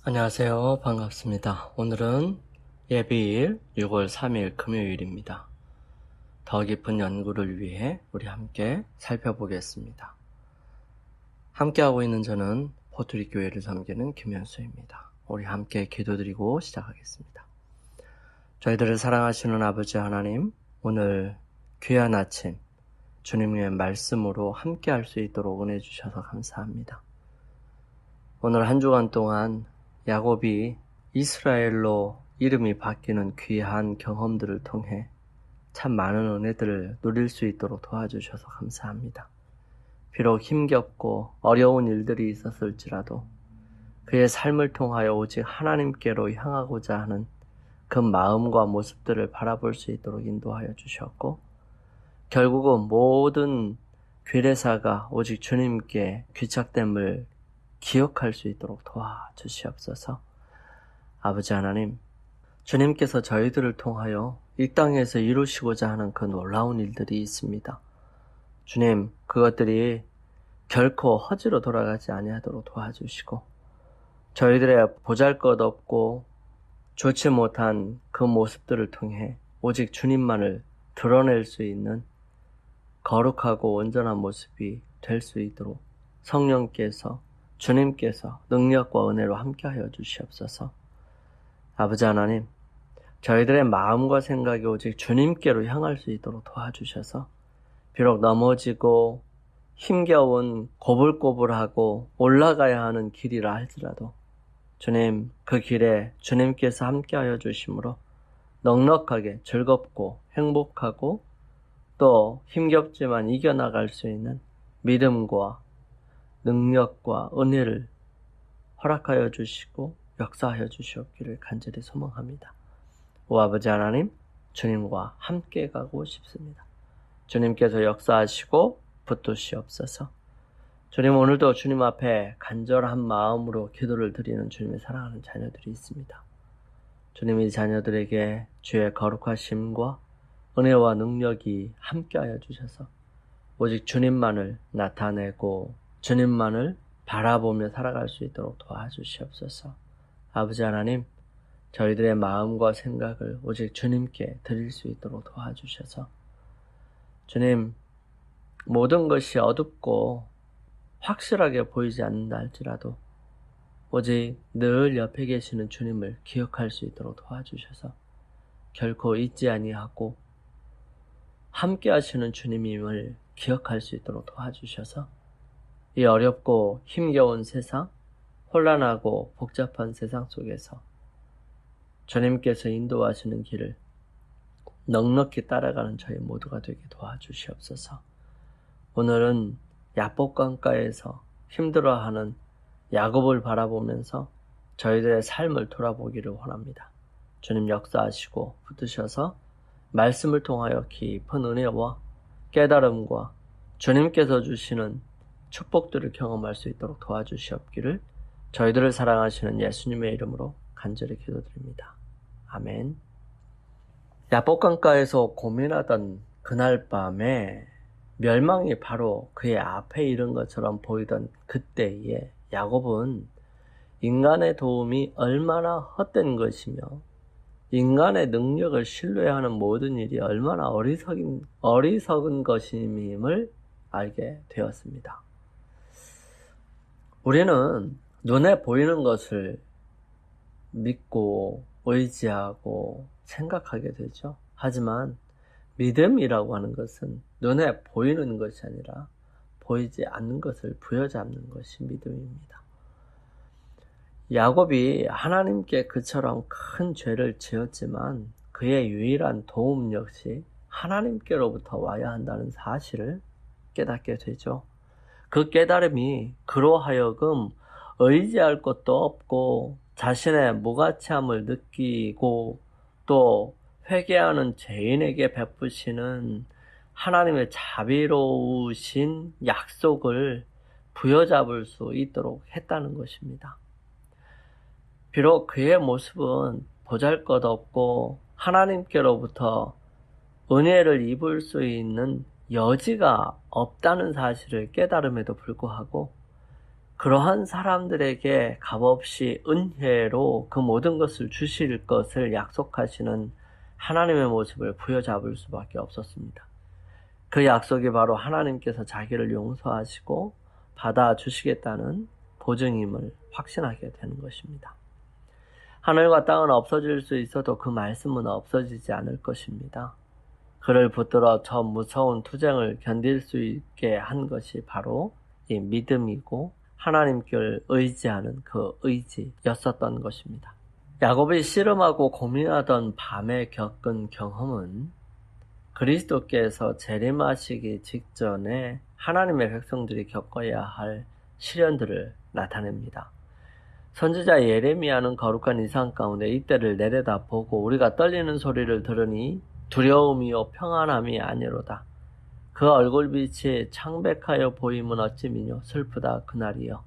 안녕하세요. 반갑습니다. 오늘은 예비일 6월 3일 금요일입니다. 더 깊은 연구를 위해 우리 함께 살펴보겠습니다. 함께하고 있는 저는 포트리 교회를 섬기는 김현수입니다. 우리 함께 기도드리고 시작하겠습니다. 저희들을 사랑하시는 아버지 하나님, 오늘 귀한 아침 주님의 말씀으로 함께할 수 있도록 은혜 주셔서 감사합니다. 오늘 한 주간 동안 야곱이 이스라엘로 이름이 바뀌는 귀한 경험들을 통해 참 많은 은혜들을 누릴 수 있도록 도와주셔서 감사합니다. 비록 힘겹고 어려운 일들이 있었을지라도 그의 삶을 통하여 오직 하나님께로 향하고자 하는 그 마음과 모습들을 바라볼 수 있도록 인도하여 주셨고, 결국은 모든 괴례사가 오직 주님께 귀착됨을 기억할 수 있도록 도와주시옵소서. 아버지 하나님, 주님께서 저희들을 통하여 이 땅에서 이루시고자 하는 그 놀라운 일들이 있습니다. 주님, 그것들이 결코 허지로 돌아가지 아니하도록 도와주시고, 저희들의 보잘것없고 좋지 못한 그 모습들을 통해 오직 주님만을 드러낼 수 있는 거룩하고 온전한 모습이 될 수 있도록 성령께서, 주님께서 능력과 은혜로 함께하여 주시옵소서. 아버지 하나님, 저희들의 마음과 생각이 오직 주님께로 향할 수 있도록 도와주셔서 비록 넘어지고 힘겨운 고불고불하고 올라가야 하는 길이라 할지라도 주님, 그 길에 주님께서 함께하여 주심으로 넉넉하게 즐겁고 행복하고 또 힘겹지만 이겨나갈 수 있는 믿음과 능력과 은혜를 허락하여 주시고 역사하여 주시옵기를 간절히 소망합니다. 오 아버지 하나님, 주님과 함께 가고 싶습니다. 주님께서 역사하시고 붙드시옵소서. 주님, 오늘도 주님 앞에 간절한 마음으로 기도를 드리는 주님의 사랑하는 자녀들이 있습니다. 주님, 이 자녀들에게 주의 거룩하심과 은혜와 능력이 함께하여 주셔서 오직 주님만을 나타내고 주님만을 바라보며 살아갈 수 있도록 도와주시옵소서. 아버지 하나님, 저희들의 마음과 생각을 오직 주님께 드릴 수 있도록 도와주셔서 주님, 모든 것이 어둡고 확실하게 보이지 않는다 할지라도 오직 늘 옆에 계시는 주님을 기억할 수 있도록 도와주셔서 결코 잊지 아니하고 함께 하시는 주님임을 기억할 수 있도록 도와주셔서 이 어렵고 힘겨운 세상, 혼란하고 복잡한 세상 속에서 주님께서 인도하시는 길을 넉넉히 따라가는 저희 모두가 되게 도와주시옵소서. 오늘은 야복강가에서 힘들어하는 야곱을 바라보면서 저희들의 삶을 돌아보기를 원합니다. 주님 역사하시고 붙드셔서 말씀을 통하여 깊은 은혜와 깨달음과 주님께서 주시는 축복들을 경험할 수 있도록 도와주시옵기를 저희들을 사랑하시는 예수님의 이름으로 간절히 기도드립니다. 아멘. 야복강가에서 고민하던 그날 밤에 멸망이 바로 그의 앞에 이른 것처럼 보이던 그때에 야곱은 인간의 도움이 얼마나 헛된 것이며 인간의 능력을 신뢰하는 모든 일이 얼마나 어리석은 것임을 알게 되었습니다. 우리는 눈에 보이는 것을 믿고 의지하고 생각하게 되죠. 하지만 믿음이라고 하는 것은 눈에 보이는 것이 아니라 보이지 않는 것을 부여잡는 것이 믿음입니다. 야곱이 하나님께 그처럼 큰 죄를 지었지만 그의 유일한 도움 역시 하나님께로부터 와야 한다는 사실을 깨닫게 되죠. 그 깨달음이 그로 하여금 의지할 것도 없고 자신의 무가치함을 느끼고 또 회개하는 죄인에게 베푸시는 하나님의 자비로우신 약속을 부여잡을 수 있도록 했다는 것입니다. 비록 그의 모습은 보잘것없고 하나님께로부터 은혜를 입을 수 있는 여지가 없다는 사실을 깨달음에도 불구하고 그러한 사람들에게 값없이 은혜로 그 모든 것을 주실 것을 약속하시는 하나님의 모습을 부여잡을 수밖에 없었습니다. 그 약속이 바로 하나님께서 자기를 용서하시고 받아주시겠다는 보증임을 확신하게 되는 것입니다. 하늘과 땅은 없어질 수 있어도 그 말씀은 없어지지 않을 것입니다. 그를 붙들어 저 무서운 투쟁을 견딜 수 있게 한 것이 바로 이 믿음이고 하나님께 의지하는 그 의지였었던 것입니다. 야곱이 씨름하고 고민하던 밤에 겪은 경험은 그리스도께서 재림하시기 직전에 하나님의 백성들이 겪어야 할 시련들을 나타냅니다. 선지자 예레미야는 거룩한 이상 가운데 이때를 내려다보고 우리가 떨리는 소리를 들으니 두려움이요 평안함이 아니로다. 그 얼굴빛이 창백하여 보임은 어찌미뇨 슬프다 그날이여.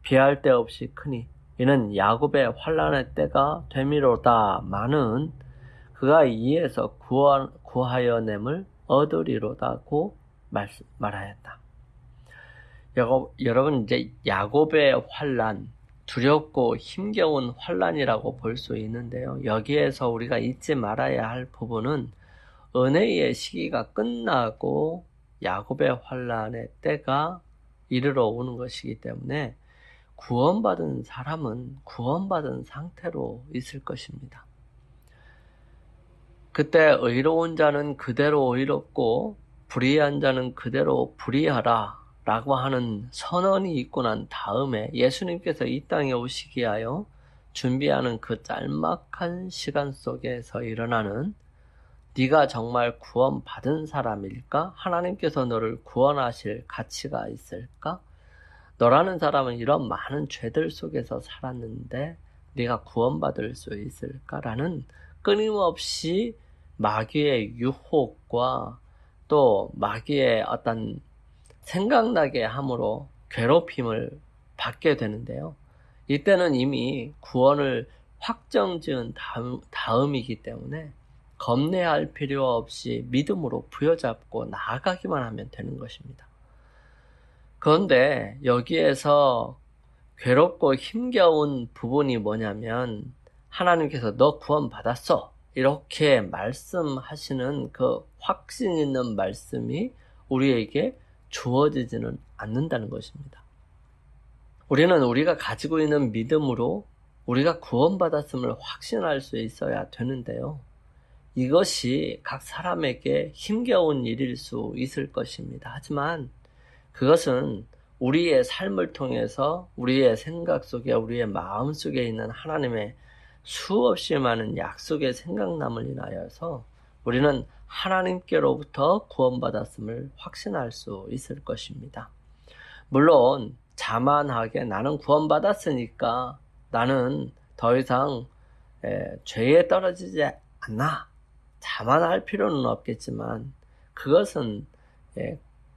비할 데 없이 크니 이는 야곱의 환난의 때가 되미로다. 마는 그가 이에서 구하여 냄을 얻으리로다고 말하였다. 여러분 이제 야곱의 환난, 두렵고 힘겨운 환난이라고 볼 수 있는데요. 여기에서 우리가 잊지 말아야 할 부분은 은혜의 시기가 끝나고 야곱의 환난의 때가 이르러 오는 것이기 때문에 구원받은 사람은 구원받은 상태로 있을 것입니다. 그때 의로운 자는 그대로 의롭고 불의한 자는 그대로 불의하라 라고 하는 선언이 있고 난 다음에 예수님께서 이 땅에 오시기 위하여 준비하는 그 짤막한 시간 속에서 일어나는 네가 정말 구원받은 사람일까? 하나님께서 너를 구원하실 가치가 있을까? 너라는 사람은 이런 많은 죄들 속에서 살았는데 네가 구원받을 수 있을까라는 끊임없이 마귀의 유혹과 또 마귀의 어떤 생각나게 함으로 괴롭힘을 받게 되는데요. 이때는 이미 구원을 확정지은 다음이기 때문에 겁내할 필요 없이 믿음으로 부여잡고 나아가기만 하면 되는 것입니다. 그런데 여기에서 괴롭고 힘겨운 부분이 뭐냐면 하나님께서 너 구원받았어 이렇게 말씀하시는 그 확신 있는 말씀이 우리에게 주어지지는 않는다는 것입니다. 우리는 우리가 가지고 있는 믿음으로 우리가 구원받았음을 확신할 수 있어야 되는데요. 이것이 각 사람에게 힘겨운 일일 수 있을 것입니다. 하지만 그것은 우리의 삶을 통해서 우리의 생각 속에 우리의 마음 속에 있는 하나님의 수없이 많은 약속의 생각남을 인하여서 우리는 하나님께로부터 구원받았음을 확신할 수 있을 것입니다. 물론 자만하게 나는 구원받았으니까 나는 더 이상 죄에 떨어지지 않나 자만할 필요는 없겠지만 그것은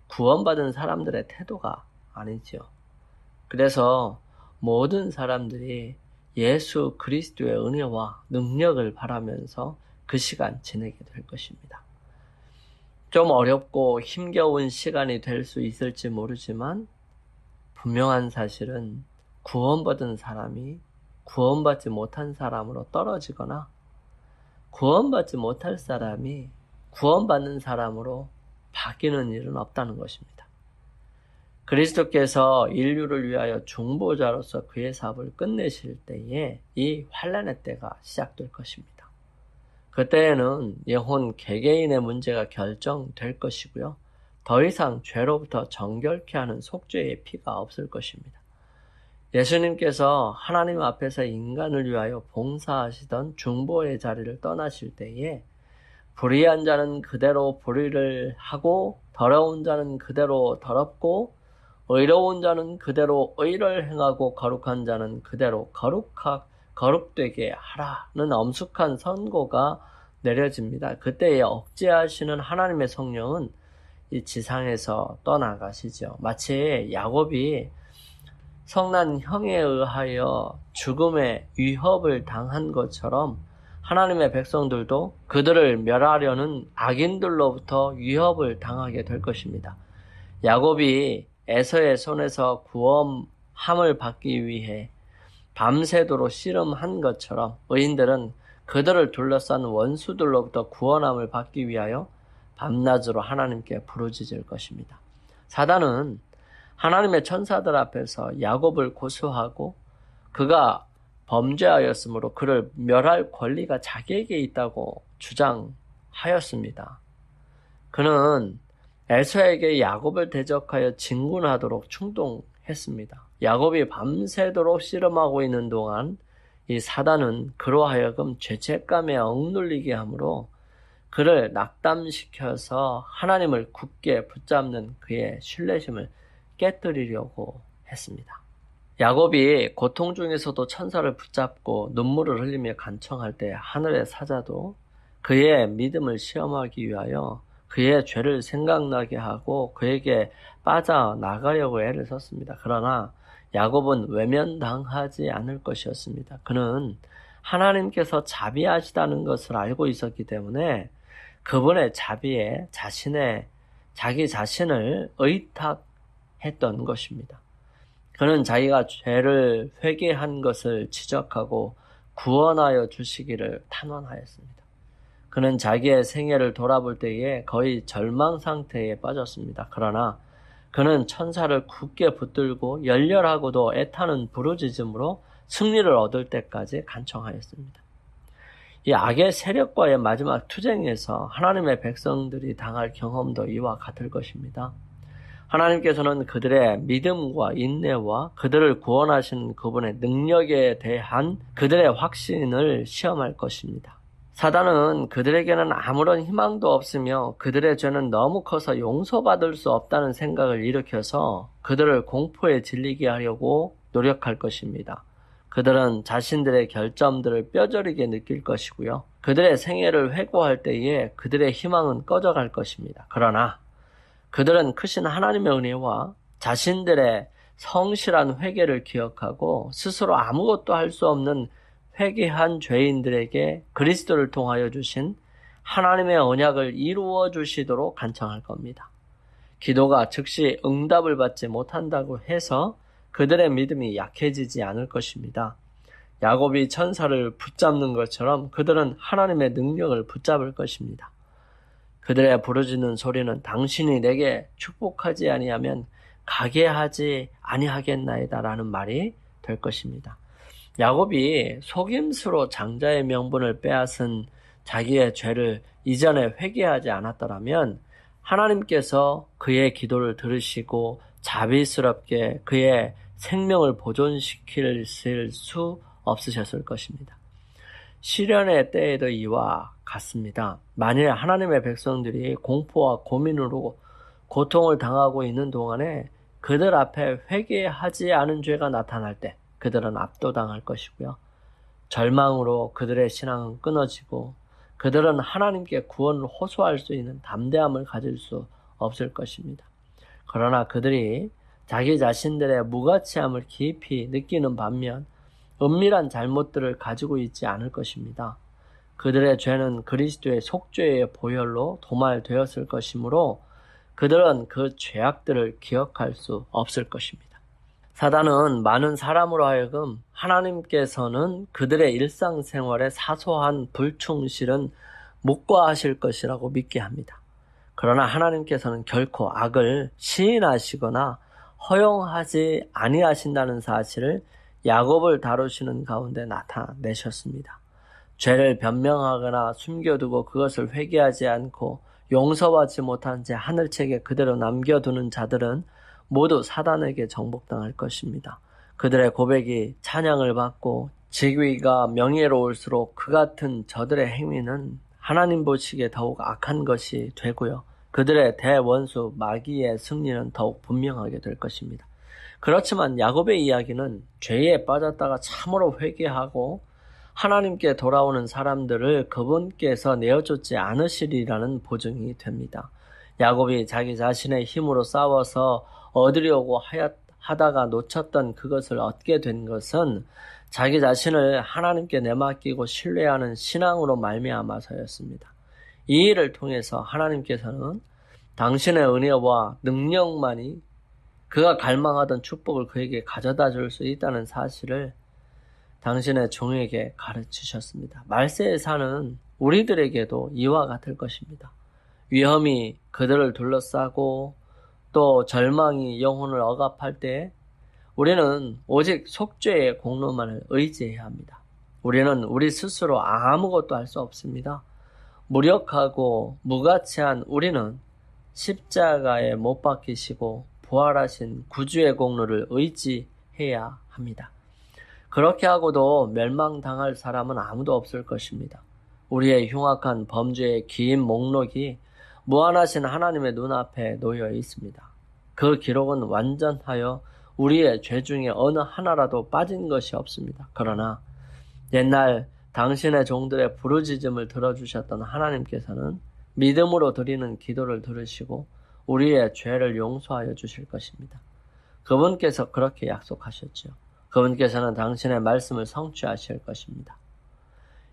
구원받은 사람들의 태도가 아니죠. 그래서 모든 사람들이 예수 그리스도의 은혜와 능력을 바라면서 그 시간 지내게 될 것입니다. 좀 어렵고 힘겨운 시간이 될 수 있을지 모르지만 분명한 사실은 구원받은 사람이 구원받지 못한 사람으로 떨어지거나 구원받지 못할 사람이 구원받는 사람으로 바뀌는 일은 없다는 것입니다. 그리스도께서 인류를 위하여 중보자로서 그의 사업을 끝내실 때에 이 환난의 때가 시작될 것입니다. 그때에는 영혼 개개인의 문제가 결정될 것이고요. 더 이상 죄로부터 정결케 하는 속죄의 피가 없을 것입니다. 예수님께서 하나님 앞에서 인간을 위하여 봉사하시던 중보의 자리를 떠나실 때에 불의한 자는 그대로 불의를 하고 더러운 자는 그대로 더럽고 의로운 자는 그대로 의를 행하고 거룩한 자는 그대로 거룩되게 하라는 엄숙한 선고가 내려집니다. 그때에 억제하시는 하나님의 성령은 이 지상에서 떠나가시죠. 마치 야곱이 성난 형에 의하여 죽음의 위협을 당한 것처럼 하나님의 백성들도 그들을 멸하려는 악인들로부터 위협을 당하게 될 것입니다. 야곱이 에서의 손에서 구원하여 함을 받기 위해 밤새도록 씨름한 것처럼 의인들은 그들을 둘러싼 원수들로부터 구원함을 받기 위하여 밤낮으로 하나님께 부르짖을 것입니다. 사단은 하나님의 천사들 앞에서 야곱을 고소하고 그가 범죄하였으므로 그를 멸할 권리가 자기에게 있다고 주장하였습니다. 그는 에서에게 야곱을 대적하여 진군하도록 충동했습니다. 야곱이 밤새도록 씨름하고 있는 동안 이 사단은 그로 하여금 죄책감에 억눌리게 하므로 그를 낙담시켜서 하나님을 굳게 붙잡는 그의 신뢰심을 깨뜨리려고 했습니다. 야곱이 고통 중에서도 천사를 붙잡고 눈물을 흘리며 간청할 때 하늘의 사자도 그의 믿음을 시험하기 위하여 그의 죄를 생각나게 하고 그에게 빠져나가려고 애를 썼습니다. 그러나 야곱은 외면당하지 않을 것이었습니다. 그는 하나님께서 자비하시다는 것을 알고 있었기 때문에 그분의 자비에 자기 자신을 의탁했던 것입니다. 그는 자기가 죄를 회개한 것을 지적하고 구원하여 주시기를 탄원하였습니다. 그는 자기의 생애를 돌아볼 때에 거의 절망 상태에 빠졌습니다. 그러나 그는 천사를 굳게 붙들고 열렬하고도 애타는 부르짖음으로 승리를 얻을 때까지 간청하였습니다. 이 악의 세력과의 마지막 투쟁에서 하나님의 백성들이 당할 경험도 이와 같을 것입니다. 하나님께서는 그들의 믿음과 인내와 그들을 구원하신 그분의 능력에 대한 그들의 확신을 시험할 것입니다. 사단은 그들에게는 아무런 희망도 없으며 그들의 죄는 너무 커서 용서받을 수 없다는 생각을 일으켜서 그들을 공포에 질리게 하려고 노력할 것입니다. 그들은 자신들의 결점들을 뼈저리게 느낄 것이고요. 그들의 생애를 회고할 때에 그들의 희망은 꺼져갈 것입니다. 그러나 그들은 크신 하나님의 은혜와 자신들의 성실한 회개를 기억하고 스스로 아무것도 할 수 없는 회개한 죄인들에게 그리스도를 통하여 주신 하나님의 언약을 이루어 주시도록 간청할 겁니다. 기도가 즉시 응답을 받지 못한다고 해서 그들의 믿음이 약해지지 않을 것입니다. 야곱이 천사를 붙잡는 것처럼 그들은 하나님의 능력을 붙잡을 것입니다. 그들의 부르짖는 소리는 당신이 내게 축복하지 아니하면 가게 하지 아니하겠나이다 라는 말이 될 것입니다. 야곱이 속임수로 장자의 명분을 빼앗은 자기의 죄를 이전에 회개하지 않았더라면 하나님께서 그의 기도를 들으시고 자비스럽게 그의 생명을 보존시킬 수 없으셨을 것입니다. 시련의 때에도 이와 같습니다. 만일 하나님의 백성들이 공포와 고민으로 고통을 당하고 있는 동안에 그들 앞에 회개하지 않은 죄가 나타날 때 그들은 압도당할 것이고요. 절망으로 그들의 신앙은 끊어지고 그들은 하나님께 구원을 호소할 수 있는 담대함을 가질 수 없을 것입니다. 그러나 그들이 자기 자신들의 무가치함을 깊이 느끼는 반면 은밀한 잘못들을 가지고 있지 않을 것입니다. 그들의 죄는 그리스도의 속죄의 보혈로 도말되었을 것이므로 그들은 그 죄악들을 기억할 수 없을 것입니다. 사단은 많은 사람으로 하여금 하나님께서는 그들의 일상생활에 사소한 불충실은 묵과하실 것이라고 믿게 합니다. 그러나 하나님께서는 결코 악을 시인하시거나 허용하지 아니하신다는 사실을 야곱을 다루시는 가운데 나타내셨습니다. 죄를 변명하거나 숨겨두고 그것을 회개하지 않고 용서받지 못한 채 하늘책에 그대로 남겨두는 자들은 모두 사단에게 정복당할 것입니다. 그들의 고백이 찬양을 받고 직위가 명예로울수록 그 같은 저들의 행위는 하나님 보시기에 더욱 악한 것이 되고요. 그들의 대원수 마귀의 승리는 더욱 분명하게 될 것입니다. 그렇지만 야곱의 이야기는 죄에 빠졌다가 참으로 회개하고 하나님께 돌아오는 사람들을 그분께서 내어쫓지 않으시리라는 보증이 됩니다. 야곱이 자기 자신의 힘으로 싸워서 얻으려고 하다가 놓쳤던 그것을 얻게 된 것은 자기 자신을 하나님께 내맡기고 신뢰하는 신앙으로 말미암아서였습니다. 이 일을 통해서 하나님께서는 당신의 은혜와 능력만이 그가 갈망하던 축복을 그에게 가져다 줄 수 있다는 사실을 당신의 종에게 가르치셨습니다. 말세에 사는 우리들에게도 이와 같을 것입니다. 위험이 그들을 둘러싸고 또 절망이 영혼을 억압할 때 우리는 오직 속죄의 공로만을 의지해야 합니다. 우리는 우리 스스로 아무것도 할 수 없습니다. 무력하고 무가치한 우리는 십자가에 못 박히시고 부활하신 구주의 공로를 의지해야 합니다. 그렇게 하고도 멸망당할 사람은 아무도 없을 것입니다. 우리의 흉악한 범죄의 긴 목록이 무한하신 하나님의 눈앞에 놓여 있습니다. 그 기록은 완전하여 우리의 죄 중에 어느 하나라도 빠진 것이 없습니다. 그러나 옛날 당신의 종들의 부르짖음을 들어주셨던 하나님께서는 믿음으로 드리는 기도를 들으시고 우리의 죄를 용서하여 주실 것입니다. 그분께서 그렇게 약속하셨죠. 그분께서는 당신의 말씀을 성취하실 것입니다.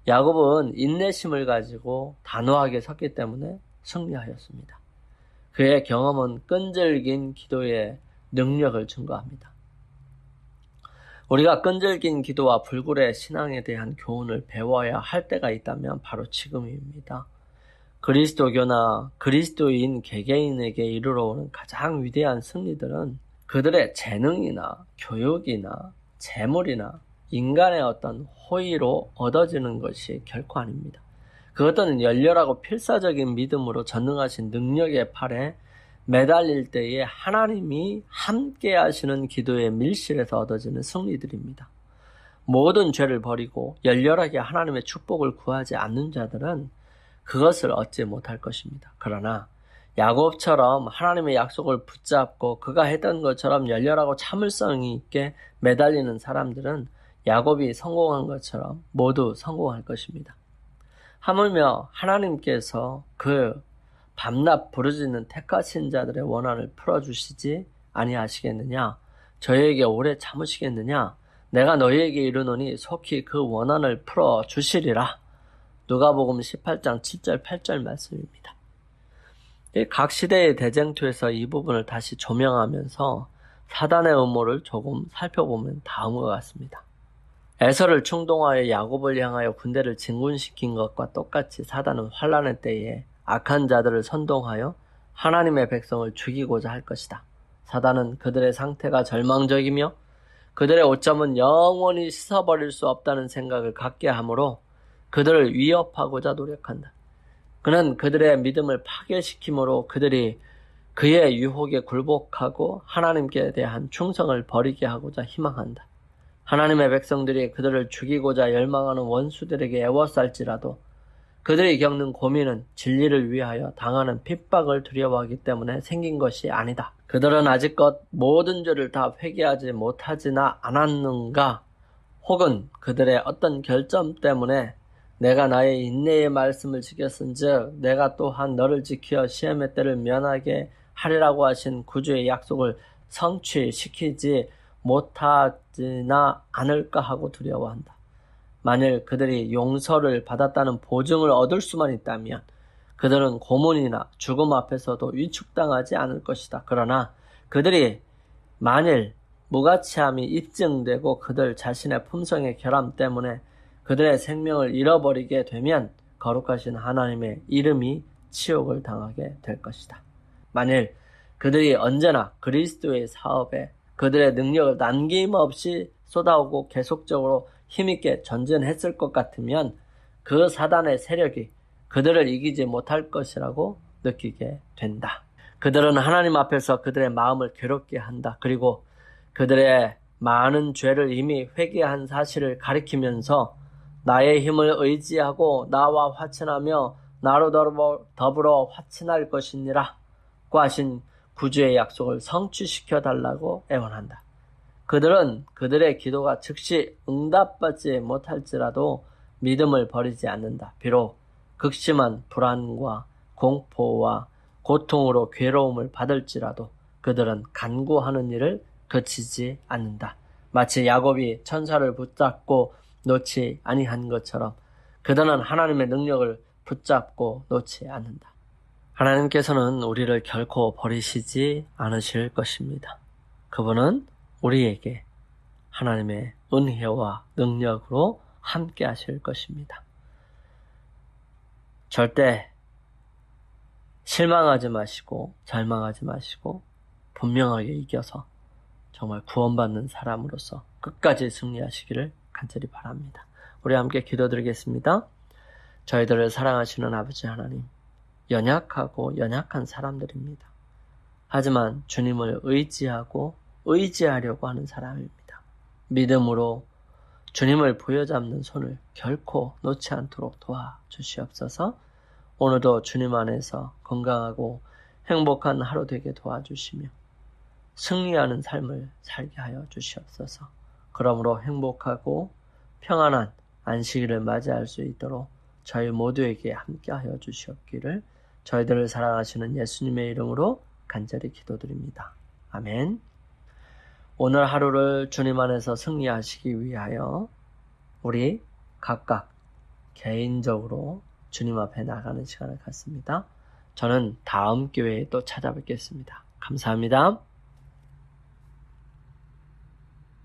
야곱은 인내심을 가지고 단호하게 섰기 때문에 승리하였습니다. 그의 경험은 끈질긴 기도의 능력을 증거합니다. 우리가 끈질긴 기도와 불굴의 신앙에 대한 교훈을 배워야 할 때가 있다면 바로 지금입니다. 그리스도교나 그리스도인 개개인에게 이르러오는 가장 위대한 승리들은 그들의 재능이나 교육이나 재물이나 인간의 어떤 호의로 얻어지는 것이 결코 아닙니다. 그것들은 열렬하고 필사적인 믿음으로 전능하신 능력의 팔에 매달릴 때에 하나님이 함께 하시는 기도의 밀실에서 얻어지는 승리들입니다. 모든 죄를 버리고 열렬하게 하나님의 축복을 구하지 않는 자들은 그것을 얻지 못할 것입니다. 그러나 야곱처럼 하나님의 약속을 붙잡고 그가 했던 것처럼 열렬하고 참을성이 있게 매달리는 사람들은 야곱이 성공한 것처럼 모두 성공할 것입니다. 하물며 하나님께서 그 밤낮 부르짖는 택하신 자들의 원한을 풀어주시지 아니하시겠느냐? 저희에게 오래 참으시겠느냐? 내가 너희에게 이르노니 속히 그 원한을 풀어주시리라. 누가복음 18장 7절 8절 말씀입니다. 각 시대의 대쟁투에서 이 부분을 다시 조명하면서 사단의 음모를 조금 살펴보면 다음과 같습니다. 에서를 충동하여 야곱을 향하여 군대를 진군시킨 것과 똑같이 사단은 환난의 때에 악한 자들을 선동하여 하나님의 백성을 죽이고자 할 것이다. 사단은 그들의 상태가 절망적이며 그들의 오점은 영원히 씻어버릴 수 없다는 생각을 갖게 하므로 그들을 위협하고자 노력한다. 그는 그들의 믿음을 파괴시키므로 그들이 그의 유혹에 굴복하고 하나님께 대한 충성을 버리게 하고자 희망한다. 하나님의 백성들이 그들을 죽이고자 열망하는 원수들에게 애워쌀지라도 그들이 겪는 고민은 진리를 위하여 당하는 핍박을 두려워하기 때문에 생긴 것이 아니다. 그들은 아직껏 모든 죄를 다 회개하지 못하지나 않았는가? 혹은 그들의 어떤 결점 때문에 내가 나의 인내의 말씀을 지켰은즉 내가 또한 너를 지켜 시험의 때를 면하게 하리라고 하신 구주의 약속을 성취시키지 못하지나 않을까 하고 두려워한다. 만일 그들이 용서를 받았다는 보증을 얻을 수만 있다면 그들은 고문이나 죽음 앞에서도 위축당하지 않을 것이다. 그러나 그들이 만일 무가치함이 입증되고 그들 자신의 품성의 결함 때문에 그들의 생명을 잃어버리게 되면 거룩하신 하나님의 이름이 치욕을 당하게 될 것이다. 만일 그들이 언제나 그리스도의 사업에 그들의 능력을 남김없이 쏟아오고 계속적으로 힘있게 전진했을 것 같으면 그 사단의 세력이 그들을 이기지 못할 것이라고 느끼게 된다. 그들은 하나님 앞에서 그들의 마음을 괴롭게 한다. 그리고 그들의 많은 죄를 이미 회개한 사실을 가리키면서 나의 힘을 의지하고 나와 화친하며 나로 더불어 화친할 것이니라 고 하신 구주의 약속을 성취시켜 달라고 애원한다. 그들은 그들의 기도가 즉시 응답받지 못할지라도 믿음을 버리지 않는다. 비록 극심한 불안과 공포와 고통으로 괴로움을 받을지라도 그들은 간구하는 일을 그치지 않는다. 마치 야곱이 천사를 붙잡고 놓지 아니한 것처럼 그들은 하나님의 능력을 붙잡고 놓지 않는다. 하나님께서는 우리를 결코 버리시지 않으실 것입니다. 그분은 우리에게 하나님의 은혜와 능력으로 함께 하실 것입니다. 절대 실망하지 마시고 절망하지 마시고 분명하게 이겨서 정말 구원받는 사람으로서 끝까지 승리하시기를 간절히 바랍니다. 우리 함께 기도드리겠습니다. 저희들을 사랑하시는 아버지 하나님, 연약하고 연약한 사람들입니다. 하지만 주님을 의지하려고 하는 사람입니다. 믿음으로 주님을 부여잡는 손을 결코 놓지 않도록 도와주시옵소서. 오늘도 주님 안에서 건강하고 행복한 하루 되게 도와주시며 승리하는 삶을 살게 하여 주시옵소서. 그러므로 행복하고 평안한 안식일을 맞이할 수 있도록 저희 모두에게 함께 하여 주시옵기를 저희들을 사랑하시는 예수님의 이름으로 간절히 기도드립니다. 아멘. 오늘 하루를 주님 안에서 승리하시기 위하여 우리 각각 개인적으로 주님 앞에 나가는 시간을 갖습니다. 저는 다음 기회에 또 찾아뵙겠습니다. 감사합니다.